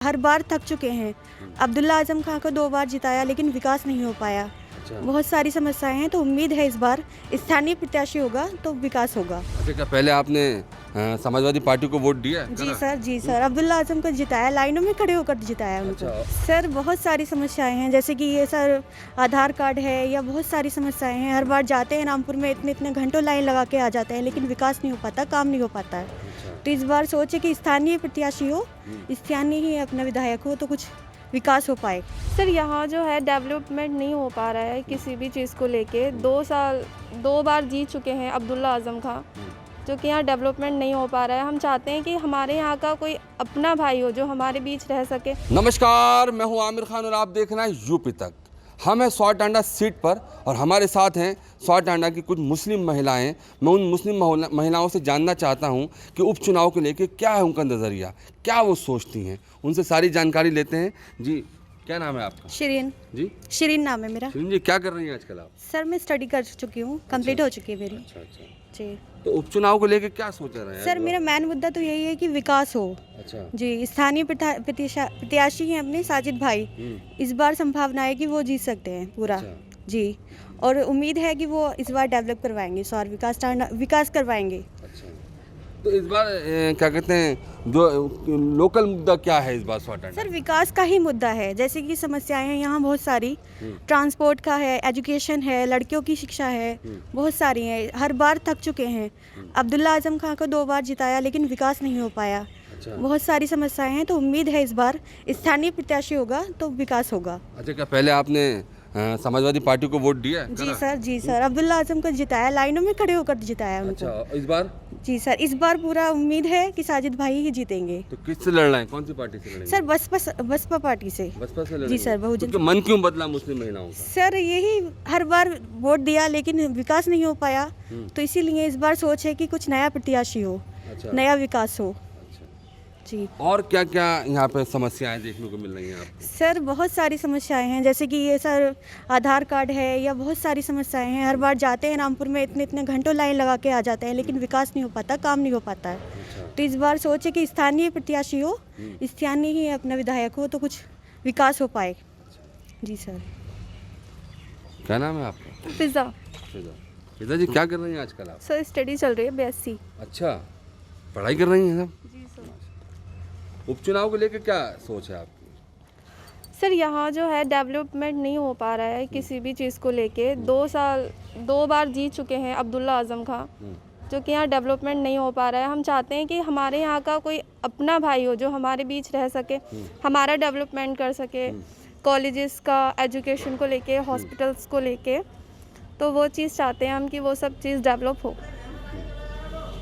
हर बार थक चुके हैं। अब्दुल्ला आजम खां को 2 बार जिताया लेकिन विकास नहीं हो पाया। अच्छा। बहुत सारी समस्याएं हैं, तो उम्मीद है इस बार स्थानीय प्रत्याशी होगा तो विकास होगा। अच्छा, क्या पहले आपने समाजवादी पार्टी को वोट दिया है? जी सर अब्दुल्ला आजम को जिताया, लाइनों में खड़े होकर जिताया उनको। अच्छा। सर बहुत सारी समस्याएं हैं, जैसे कि ये सर आधार कार्ड है या बहुत सारी समस्याएं हैं। हर बार जाते हैं रामपुर में, इतने इतने घंटों लाइन लगा के आ जाते हैं लेकिन विकास नहीं हो पाता, काम नहीं हो पाता है। अच्छा। तो इस बार सोचे कि स्थानीय प्रत्याशी हो, स्थानीय ही अपना विधायक हो तो कुछ विकास हो पाए। सर यहाँ जो है डेवलपमेंट नहीं हो पा रहा है किसी भी चीज़ को लेके। 2 बार जीत चुके हैं अब्दुल्ला आजम खां, जो कि यहाँ डेवलपमेंट नहीं हो पा रहा है। हम चाहते हैं कि हमारे यहाँ का कोई अपना भाई हो जो हमारे बीच रह सके। नमस्कार, मैं हूं आमिर खान और आप देख रहे हैं यूपी तक। हम हैं स्वारटांडा सीट पर और हमारे साथ हैं स्वारटांडा की कुछ मुस्लिम महिलाएं। मैं उन मुस्लिम महिलाओं से जानना चाहता हूं कि उपचुनाव को लेकर क्या है उनका नज़रिया, क्या वो सोचती हैं। उनसे सारी जानकारी लेते हैं। जी, क्या नाम है आपका? शिरीन। जी, शिरीन नाम है मेरा। शिरीन जी, क्या कर रही हैं आजकल आप? सर मैं स्टडी कर चुकी हूँ, कंप्लीट हो चुकी है मेरी। अच्छा अच्छा। जी तो उपचुनाव को लेकर क्या सोच रहे हैं? सर मेरा मेन मुद्दा तो यही है कि विकास हो। अच्छा। जी, स्थानीय प्रत्याशी हैं अपने साजिद भाई। इस बार संभावना है कि वो जीत सकते हैं पूरा। अच्छा। जी, और उम्मीद है कि वो इस बार डेवलप करवाएंगे, और विकास करवाएंगे। अच्छा, तो इस बार क्या कहते हैं, जो लोकल मुद्दा क्या है इस बार स्वारटांडा? सर विकास का ही मुद्दा है, जैसे कि समस्याएं हैं यहाँ बहुत सारी। ट्रांसपोर्ट का है, एजुकेशन है, लड़कियों की शिक्षा है, बहुत सारी हैं। हर बार थक चुके हैं। अब्दुल्ला आजम खां को 2 बार जिताया लेकिन विकास नहीं हो पाया। अच्छा। बहुत सारी समस्याएं हैं, तो उम्मीद है इस बार स्थानीय प्रत्याशी होगा तो विकास होगा। अच्छा, क्या पहले आपने समाजवादी पार्टी को वोट दिया है? जी सर अब्दुल्ला आजम को जिताया, लाइनों में खड़े होकर जिताया उनको। अच्छा, इस बार? जी सर इस बार पूरा उम्मीद है कि साजिद भाई ही जीतेंगे। तो किससे लड़ रहे हैं, कौन सी पार्टी से लड़ेंगे? सर बसपा पार्टी से। बसपा से लड़ेंगे? जी सर, बहुजन। तो मन क्यों बदला मुस्लिम महिलाओं का? सर यही हर बार वोट दिया लेकिन विकास नहीं हो पाया, तो इसीलिए इस बार सोच है कि कुछ नया प्रत्याशी हो। अच्छा। नया विकास हो। अच्छा। जी और क्या क्या यहाँ पे समस्याएं देखने को मिल रही हैं आपको? सर बहुत सारी समस्याएं हैं, जैसे कि ये सर आधार कार्ड है या बहुत सारी समस्याएं हैं। हर बार जाते हैं रामपुर में, इतने इतने घंटों लाइन लगा के आ जाते हैं लेकिन विकास नहीं हो पाता, काम नहीं हो पाता है। अच्छा। तो इस बार सोचे कि स्थानीय प्रत्याशी हो, स्थानीय ही अपना विधायक हो तो कुछ विकास हो पाए। जी सर। क्या नाम है आपका? पिज़्ज़ा। पिता जी, क्या कर रही हैं आजकल आप? सर स्टडी चल रही है BSc। अच्छा, पढ़ाई कर रही हैं सब? जी सर। उपचुनाव को लेकर क्या सोच है आपकी? सर यहाँ जो है डेवलपमेंट नहीं हो पा रहा है किसी भी चीज़ को लेके। 2 बार जीत चुके हैं अब्दुल्ला आजम खां, जो कि यहाँ डेवलपमेंट नहीं हो पा रहा है। हम चाहते हैं कि हमारे यहाँ का कोई अपना भाई हो जो हमारे बीच रह सके, हमारा डेवलपमेंट कर सके, कॉलेजेस का, एजुकेशन को लेके, हॉस्पिटल्स को लेके। तो वो चीज़ चाहते हैं हम कि वो सब चीज़ डेवलप हो,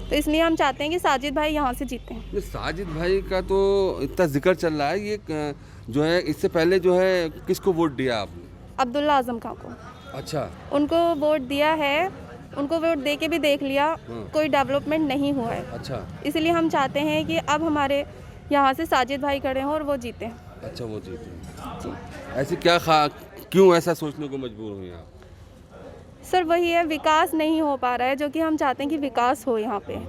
तो इसलिए हम चाहते हैं कि साजिद भाई यहाँ से जीते हैं। ये साजिद भाई का तो इतना जिक्र चल रहा है, ये जो है इससे पहले जो है किसको वोट दिया आपने? अब्दुल्ला आजम खां को। अच्छा। उनको वोट दिया है, उनको वोट दे के भी देख लिया, कोई डेवलपमेंट नहीं हुआ है। अच्छा। इसलिए हम चाहते हैं कि अब हमारे यहाँ से साजिद भाई खड़े हों और वो जीतें। अच्छा, वो जीते हैं। जी ऐसे क्यों ऐसा सोचने को मजबूर हुई आप? सर वही है, विकास नहीं हो पा रहा है, जो कि हम चाहते हैं कि विकास हो यहाँ पे,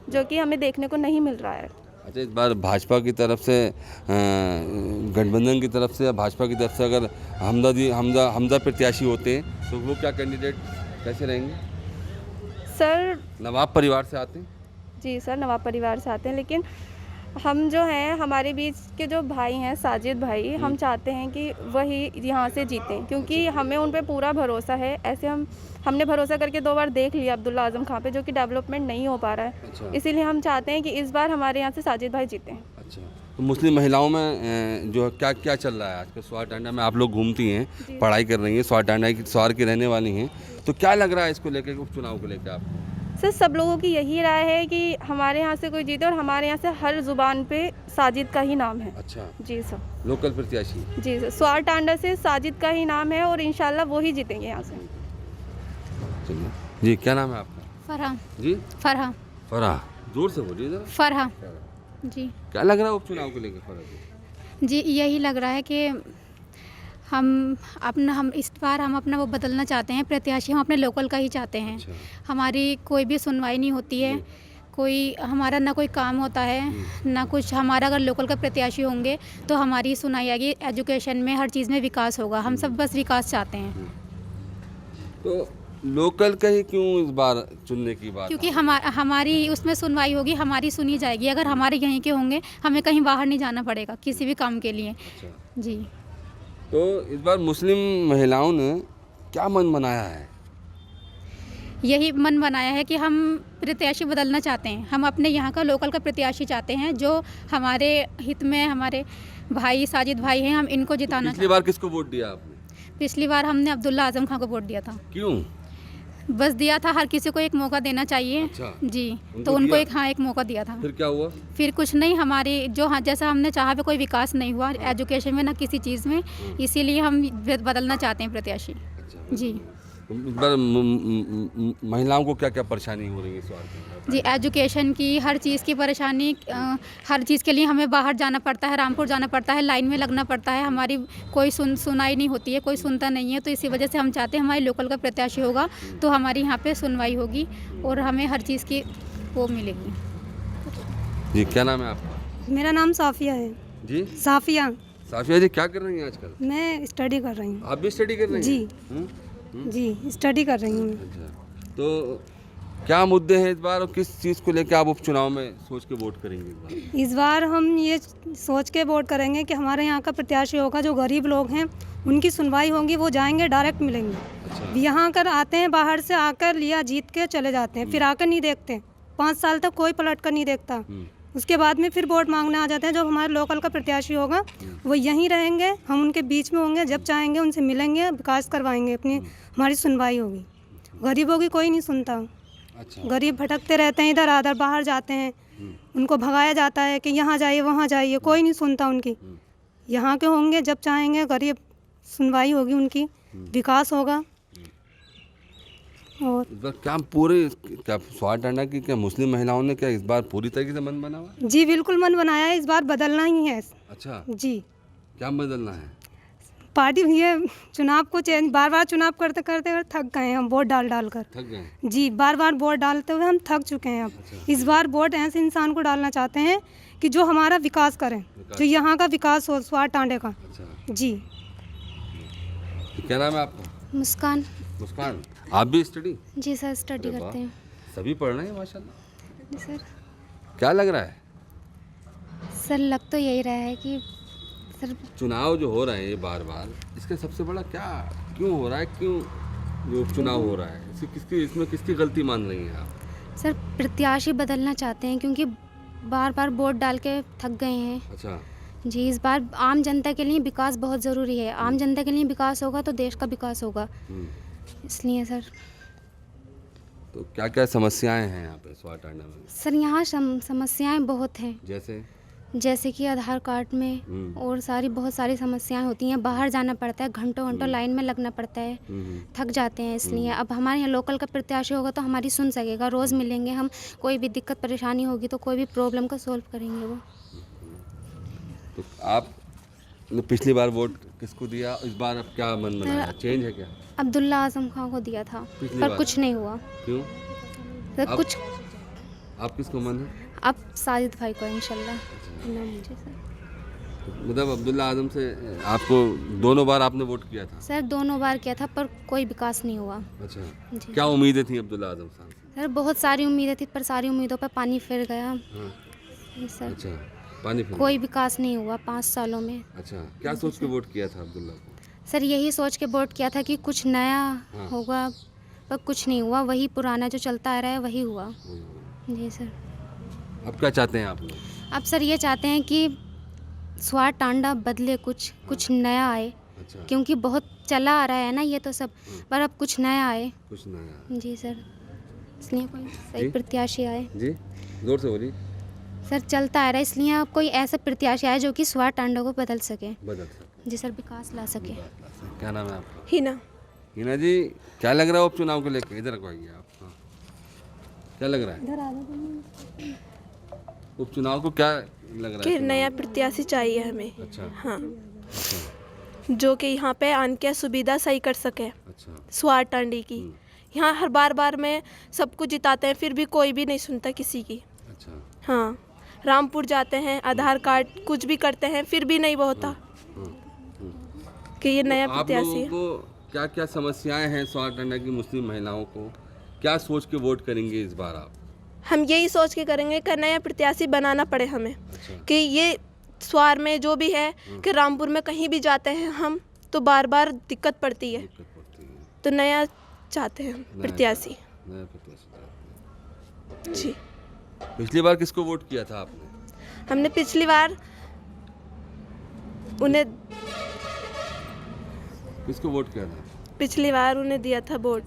जो कि हमें देखने को नहीं मिल रहा है। अच्छा, इस बार भाजपा की तरफ से, गठबंधन की तरफ से या भाजपा की तरफ से अगर हमजा प्रत्याशी होते हैं तो वो क्या कैंडिडेट कैसे रहेंगे? सर नवाब परिवार से आते हैं? जी सर नवाब परिवार से आते हैं, लेकिन हम जो हैं, हमारे बीच के जो भाई हैं साजिद भाई, हम चाहते हैं कि वही यहाँ से जीतें, क्योंकि हमें उन पे पूरा भरोसा है। ऐसे हमने भरोसा करके 2 बार देख लिया अब्दुल्ला आजम खां पे, जो कि डेवलपमेंट नहीं हो पा रहा है। अच्छा। इसीलिए हम चाहते हैं कि इस बार हमारे यहाँ से साजिद भाई जीतें। अच्छा, तो मुस्लिम महिलाओं में जो क्या क्या चल रहा है आजकल स्वारटांडा में? आप लोग घूमती हैं, पढ़ाई कर रही हैं, स्वारटांडा की स्वार की रहने वाली हैं, तो क्या लग रहा है इसको लेकर, उपचुनाव को लेकर आपको? सर सब लोगों की यही राय है कि हमारे यहाँ से कोई जीते, और हमारे यहाँ से हर जुबान पे साजिद का ही नाम है। अच्छा। जी सर। लोकल प्रत्याशी? जी सर, स्वारटांडा से साजिद का ही नाम है और इंशाल्लाह वो ही जीतेंगे यहाँ से। चलिए जी, क्या नाम है आपका? फरहा। जी, फरहा। फराह, जोर से बोलिए जरा। फरहा जी। क्या लग रहा है उपचुनाव को लेकर फराह जी? जी यही लग रहा है कि हम इस बार अपना वो बदलना चाहते हैं, प्रत्याशी हम अपने लोकल का ही चाहते हैं। अच्छा। हमारी कोई भी सुनवाई नहीं होती है, कोई हमारा ना कोई काम होता है ना कुछ। हमारा अगर लोकल का प्रत्याशी होंगे तो हमारी सुनाई आएगी, एजुकेशन में हर चीज़ में विकास होगा। हम सब बस विकास चाहते हैं। तो लोकल का ही क्यों इस बार चुनने की बात? क्योंकि हमारी उसमें सुनवाई होगी, हमारी सुनी जाएगी। अगर हमारे यहीं के होंगे हमें कहीं बाहर नहीं जाना पड़ेगा किसी भी काम के लिए। अच्छा। जी। तो इस बार मुस्लिम महिलाओं ने क्या मन बनाया है? यही मन बनाया है कि हम प्रत्याशी बदलना चाहते हैं। हम अपने यहाँ का लोकल का प्रत्याशी चाहते हैं जो हमारे हित में, हमारे भाई साजिद भाई हैं, हम इनको जिताना पिछली बार किसको वोट दिया आपने? पिछली बार हमने अब्दुल्ला आजम खां को वोट दिया था। क्यों? बस दिया था, हर किसी को एक मौका देना चाहिए। अच्छा। जी। उनको तो उनको दिया? एक मौका दिया था। फिर क्या हुआ? फिर कुछ नहीं, हमारी जो जैसा हमने चाहा पे कोई विकास नहीं हुआ एजुकेशन में ना किसी चीज़ में। इसीलिए हम बदलना चाहते हैं प्रत्याशी। अच्छा। जी। इस बार महिलाओं को क्या क्या परेशानी हो रही है इस बार? जी, एजुकेशन की हर चीज़ की परेशानी। हर चीज़ के लिए हमें बाहर जाना पड़ता है, रामपुर जाना पड़ता है, लाइन में लगना पड़ता है। हमारी कोई सुनाई नहीं होती है, कोई सुनता नहीं है। तो इसी वजह से हम चाहते हैं हमारे लोकल का प्रत्याशी होगा तो हमारी यहाँ पे सुनवाई होगी और हमें हर चीज़ की वो मिलेगी। जी, क्या नाम है आपका? मेरा नाम साफिया है। जी, साफिया। साफिया जी, क्या कर रही हैं आजकल? मैं स्टडी कर रही हूँ। आप भी स्टडी कर रही हैं? जी। जी, स्टडी कर रही हूँ मैं। अच्छा। तो क्या मुद्दे हैं इस बार और किस चीज़ को लेकर आप उपचुनाव में सोच के वोट करेंगे इस बार? इस बार हम ये सोच के वोट करेंगे कि हमारे यहाँ का प्रत्याशी होगा, जो गरीब लोग हैं उनकी सुनवाई होगी, वो जाएंगे डायरेक्ट मिलेंगे। अच्छा। यहाँ कर आते हैं, बाहर से आकर लिया जीत के चले जाते हैं, फिर आकर नहीं देखते। 5 साल तक कोई पलट कर नहीं देखता। उसके बाद में फिर वोट मांगने आ जाते हैं। जो हमारे लोकल का प्रत्याशी होगा वो यहीं रहेंगे, हम उनके बीच में होंगे, जब चाहेंगे उनसे मिलेंगे, विकास करवाएंगे, अपनी हमारी सुनवाई होगी। गरीबों की कोई नहीं सुनता। अच्छा। गरीब भटकते रहते हैं, इधर आधर बाहर जाते हैं, उनको भगाया जाता है कि यहाँ जाइए वहाँ जाइए, कोई नहीं सुनता उनकी। यहाँ के होंगे, जब चाहेंगे गरीब सुनवाई होगी उनकी, विकास होगा। और इस बार क्या पूरे क्या स्वार टांडा की क्या मुस्लिम महिलाओं ने क्या इस बार पूरी तरीके से मन बना हुआ? जी बिल्कुल मन बनाया है, इस बार बदलना ही है। अच्छा। जी। क्या बदलना है? पार्टी ये चुनाव को चेंज, बार बार चुनाव करते करते थक गए हैं हम, वोट डाल डाल कर। थक गए? जी, बार बार वोट डालते हुए हम थक चुके हैं अब। अच्छा। इस बार वोट ऐसे इंसान को डालना चाहते हैं कि जो हमारा विकास करें, जो यहाँ का विकास हो, स्वार टांडे का। अच्छा। जी। तो क्या नाम है आपका? मुस्कान। मुस्कान, आप भी स्टडी? जी सर, स्टडी अरे करते वाह, हैं। सभी पढ़ रहे हैं माशाल्लाह। सर क्या लग रहा है सर लग तो यही रहा है कि सर चुनाव जो हो रहे हैं बार बार, इसका सबसे बड़ा क्या क्यों हो रहा है? क्यों जो चुनाव हो रहा है इसमें किसकी गलती मान रही हैं आप? सर प्रत्याशी बदलना चाहते हैं क्योंकि बार बार वोट डाल के थक गए हैं। अच्छा। जी, इस बार आम जनता के लिए विकास बहुत ज़रूरी है। आम जनता के लिए विकास होगा तो देश का विकास होगा, इसलिए सर। तो क्या क्या समस्याएं हैं यहाँ पे स्वार टांडा में? सर यहाँ समस्याएं बहुत हैं, जैसे कि आधार कार्ड में और बहुत सारी समस्याएं होती हैं। बाहर जाना पड़ता है, घंटों घंटों लाइन में लगना पड़ता है, थक जाते हैं। इसलिए अब हमारे यहाँ लोकल का प्रत्याशी होगा तो हमारी सुन सकेगा, रोज़ मिलेंगे हम, कोई भी दिक्कत परेशानी होगी तो कोई भी प्रॉब्लम को सोल्व करेंगे वो। तो आप पिछली बार वोट किसको दिया, इस बार अब क्या मन बनाया? चेंज है क्या? अब्दुल्ला आजम खां को दिया था पिछली पर बार? कुछ नहीं हुआ। क्यों? सर कुछ आप किसको मन है? अब साजिद भाई को इंशाल्लाह। जी सर। मतलब अब्दुल्ला आजम से आपको दोनों बार आपने वोट किया था? सर दोनों बार किया था पर कोई विकास नहीं हुआ। अच्छा। जी। क्या उम्मीदें थी अब्दुल्ला आजम साहब से? सर बहुत सारी उम्मीदें थी पर सारी उम्मीदों पर पानी फिर गया। हाँ। जी सर। अच्छा, पानी फिर कोई विकास नहीं हुआ 5 सालों में। अच्छा, क्या सोच के वोट किया था अब्दुल्ला को? सर यही सोच के वोट किया था कि कुछ नया होगा, पर कुछ नहीं हुआ। वही पुराना जो चलता आ रहा है वही हुआ। जी सर। अब क्या चाहते हैं आप लोग? अब सर ये चाहते हैं कि स्वार टांडा बदले, कुछ नया आए। अच्छा। क्योंकि बहुत चला आ रहा है ना ये तो सब, पर अब कुछ नया आए। कुछ नया। जी सर, इसलिए कोई जी? सही प्रत्याशी आए। जी, जोर से बोलिए। सर चलता आ रहा है इसलिए अब कोई ऐसा प्रत्याशी आए जो कि स्वार टांडा को बदल सके। जी सर, विकास ला सके। क्या नाम है आपका? हिना। हिना जी, क्या लग रहा है उपचुनाव को लेकर? इधर को आइए आप। हाँ। क्या लग रहा है उपचुनाव को, क्या लग रहा कि है? नया प्रत्याशी चाहिए हमें। अच्छा। हाँ, अच्छा। जो कि यहाँ पे आन के सुविधा सही कर सके अच्छा। स्वार टांडी की। यहाँ हर बार में सबको जिताते हैं फिर भी कोई भी नहीं सुनता किसी की। अच्छा। हाँ, रामपुर जाते हैं, आधार कार्ड कुछ भी करते हैं, फिर भी नहीं होता कि ये नया आप प्रत्याशी लोगों है। को क्या क्या समस्याएं हैं स्वाट टांडा की मुस्लिम महिलाओं को, क्या सोच के वोट करेंगे इस बार आप? हम यही सोच के करेंगे कि नया प्रत्याशी बनाना पड़े हमें, कि ये स्वार में जो भी है कि रामपुर में कहीं भी जाते हैं हम तो बार बार दिक्कत पड़ती है, दिक्कत पड़ती है, तो नया चाहते हैं प्रत्याशी। नया प्रत्याशी चाहते हैं। जी, पिछली बार किसको वोट किया था आपने? हमने पिछली बार उन्हें किसको वोट किया था? पिछली बार उन्हें दिया था वोट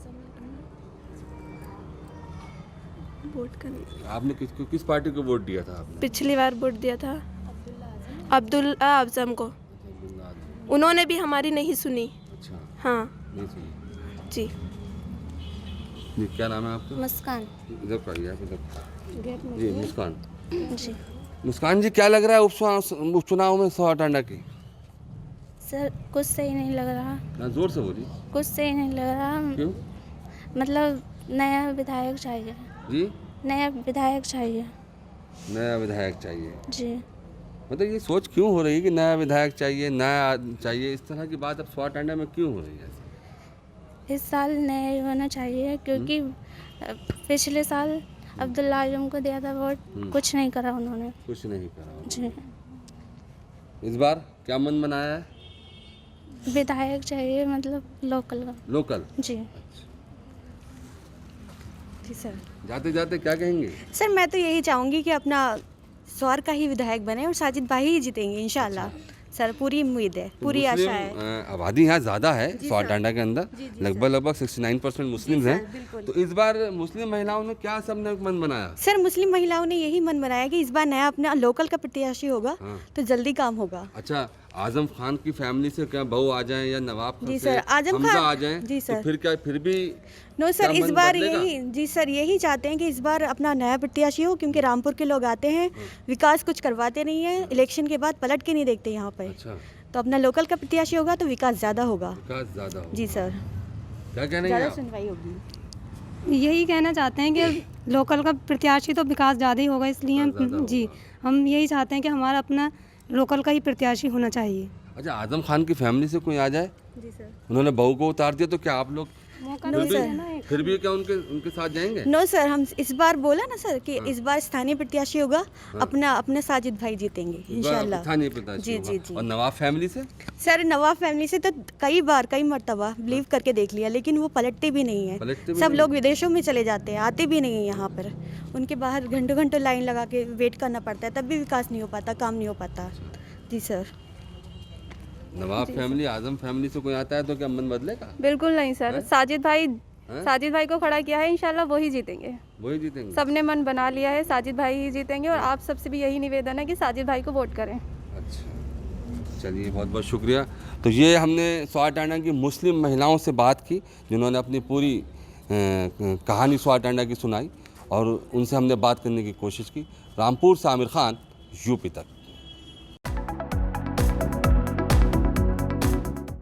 करने। आपने किसको, किस पार्टी को वोट दिया था आपने? पिछली बार वोट दिया था अब्दुल्ला आजम को। उन्होंने भी हमारी नहीं सुनी। अच्छा, हाँ नहीं सुनी। जी। जी, क्या नाम है आपका? मुस्कान इधर को आइए आप, इधर। जी, मुस्कान। जी मुस्कान जी, क्या लग रहा है उपचुनाव में स्वाट टांडा की? सर कुछ सही नहीं लग रहा, ना जोर से बोलिए। कुछ सही नहीं लग रहा, क्यों? मतलब नया विधायक चाहिए, जी, नया विधायक चाहिए। नया विधायक चाहिए। जी मतलब ये सोच क्यों हो रही है कि नया विधायक चाहिए, नया चाहिए, इस तरह की बात अब स्वाट टांडा में क्यों हो रही है? इस साल नया ही होना चाहिए, क्योंकि पिछले साल अब्दुल्ला आजम को दिया था वोट, कुछ नहीं करा उन्होंने। कुछ नहीं करा। जी, इस बार क्या मन बनाया है? विधायक चाहिए, मतलब लोकल का। लोकल। जी जी सर। जाते जाते क्या कहेंगे? सर मैं तो यही चाहूँगी कि अपना स्वार का ही विधायक बने और साजिद भाई ही जीतेंगे इंशाल्लाह। सर पूरी उम्मीद है, पूरी मुस्लिम, आशा है। आबादी यहाँ ज़्यादा है स्वाट टांडा के अंदर, लगभग 69% मुस्लिम हैं। बिल्कुल। तो इस बार मुस्लिम महिलाओं ने क्या सबने मन बनाया? सर मुस्लिम महिलाओं ने यही मन बनाया कि इस बार नया अपना लोकल का प्रत्याशी होगा हाँ। तो जल्दी काम होगा। अच्छा, आजम खान की फैमिली से क्या बहू आ जाए या नवाब खान जी से सर, आजम हमजा खान- आ जाए, जी तो सर। फिर क्या, फिर भी नो सर, क्या इस मन बार बदलेगा? यही, जी सर यही चाहते हैं कि इस बार अपना नया प्रत्याशी हो, क्योंकि रामपुर के लोग आते हैं, विकास कुछ करवाते नहीं है, इलेक्शन के बाद पलट के नहीं देखते यहाँ पर। अच्छा, तो अपना लोकल का प्रत्याशी होगा तो विकास ज़्यादा होगा। विकास ज़्यादा हो। जी सर, क्या कहने हैं ज़्यादा आप? सुनवाई होगी। यही कहना चाहते हैं कि लोकल का प्रत्याशी तो विकास ज़्यादा ही होगा, इसलिए हम ज़्यादा जी होगा। हम यही चाहते हैं कि हमारा अपना लोकल का ही प्रत्याशी होना चाहिए। अच्छा, आजम खान की फैमिली से कोई आ जाए, जी सर। उन्होंने बहू को उतार दिया, तो क्या आप लोग सर। फिर भी क्या उनके साथ जाएंगे? नो सर, हम इस बार बोला ना सर कि इस बार स्थानीय प्रत्याशी होगा, अपना साजिद भाई जीतेंगे इस बार इंशाल्लाह। स्थानीय प्रत्याशी जी, होगा। जी, जी। और नवाब फैमिली से? सर नवाब फैमिली से तो कई मर्तबा बिलीव करके देख लिया, लेकिन वो पलटते भी नहीं पलटते है। भी सब नहीं? लोग विदेशों में चले जाते हैं, आते भी नहीं है यहाँ पर। उनके बाहर घंटों घंटों लाइन लगा के वेट करना पड़ता है, तब भी विकास नहीं हो पाता, काम नहीं हो पाता। जी सर। नवाब फैमिली, आजम फैमिली से कोई आता है तो क्या मन बदलेगा? बिल्कुल नहीं सर, साजिद भाई को खड़ा किया है, इंशाल्लाह वही जीतेंगे। वही जीतेंगे। सबने मन बना लिया है, साजिद भाई ही जीतेंगे, और आप सबसे भी यही निवेदन है कि साजिद भाई को वोट करें। अच्छा, चलिए बहुत बहुत शुक्रिया। तो ये हमने स्वाट टांडा की मुस्लिम महिलाओं से बात की, जिन्होंने अपनी पूरी कहानी स्वाट टांडा की सुनाई, और उनसे हमने बात करने की कोशिश की। रामपुर से आमिर खान, यूपी तक।